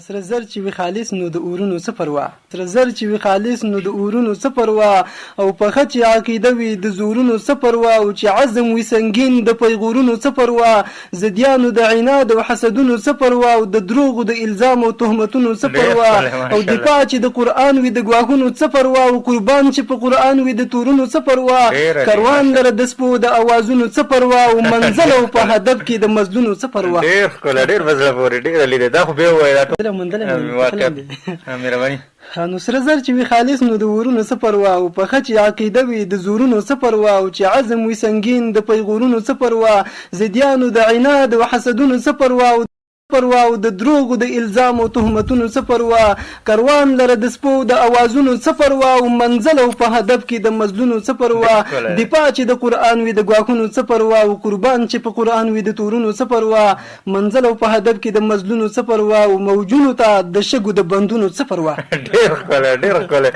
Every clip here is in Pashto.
سره زر چې وي خالص نو د اورونو څه پروا سره زر چې وي خالص نو د اورونو څه پروا او په خچ عقیده وي د زورونو څه پروا او چې عزم وي سنگین د پیغورونو څه پروا زديانو د عناد او حسدونو څه پروا او د دروغ او د الزام او تهمتونو څه پروا او دفاع چې د قران وي د غواګونو څه پروا او قربان چې په قران وي د تورونو څه پروا کاروان در د سپو د اوازونو څه پروا او منزل او په هدف کې د مزدونو څه پروا ډېر کول ډېر مزل پورې ډېر لیدل دا خو به وای مهرباني نو سره زر چې وي خالص نو د ورونو څه پروا او په خچ عقیده وي د زورونو څه پروا او چې عزم وي سنگین د پیغورونو څه پروا زديانو د عناد او حسدونو څه پروا او د دروغ او د الزام او تهمتونو څه پروا کاروان لره د سپو د اوازونو څه پروا او منزل او په هدف کې د مزلونو څه پروا دفاع چې د قران وي د غواخونو څه پروا او قربان چې په قران وي د تورونو څه پروا منزل او په هدف کې د مزلونو څه پروا او موجونو ته د شګو د بندونو څه پروا ډېر کول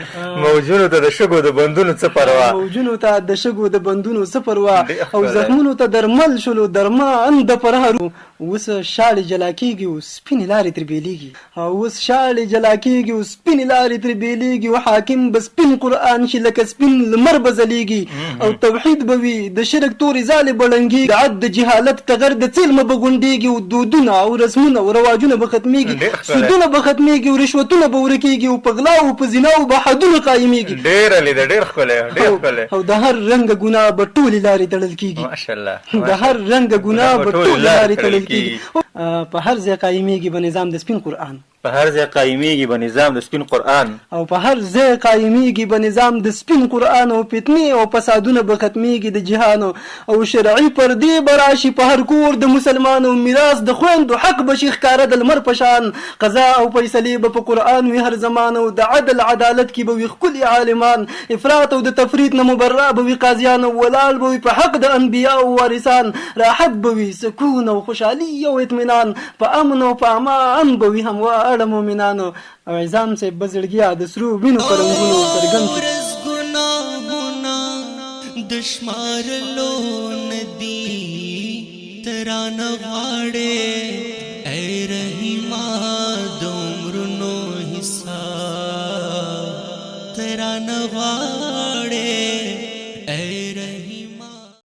موجونو ته د شګو د بندونو څه پروا موجونو ته د شګو د بندونو څه پروا او زخمونو ته درمل شلو درما اند پرهرو وس شاړي جلا کیږي او سپین لارې تر بیلیږي او وس شاړي جلا کیږي او سپین لارې تر بیلیږي او حاکم بس سپین قران چې لکه سپین لمر بزلیږي او توحید بوي د شرک تورې زال بلنګي د عد جهالت تغر د څلم بغونډيږي او دودونه او رسمونه او رواجونه به ختميږي سودونه به ختميږي او رشوتونه به ورکیږي او په غلا او په زنا او به حدونه قائميږي ډېر خله او د هر رنګ ګناه به ټول لارې تړل کیږي ماشاءالله د هر رنګ ګناه به ټول لارې تړل په هر ځای قائميږي په نظام د سپین قران په هر ځای قائميږي په نظام د سپین قران او په هر ځای قائميږي په نظام د سپین قران او فتنې او فسادونه به ختميږي د جهان او شرعي پردې براشي په هر کور د مسلمانانو میراث د خويندو حق بشي ښکارا د لمر پشان قضا او فیصله په قران وي هر زمانه او د عدل عدالت کې به وي خپل عالمان افراط او د تفریط نه مبرأ به وي قاضیان او ولال به وي په حق د انبیا او وارثان راحت به وي سکون او خوشحالي او اطمینان په امن او په امان به وي همواره اړه مومنانو او عزام سے بزړګیا د سرو وینو پرنګونو سرګن ګناهونه دشمار لو ندی ترانه غاړې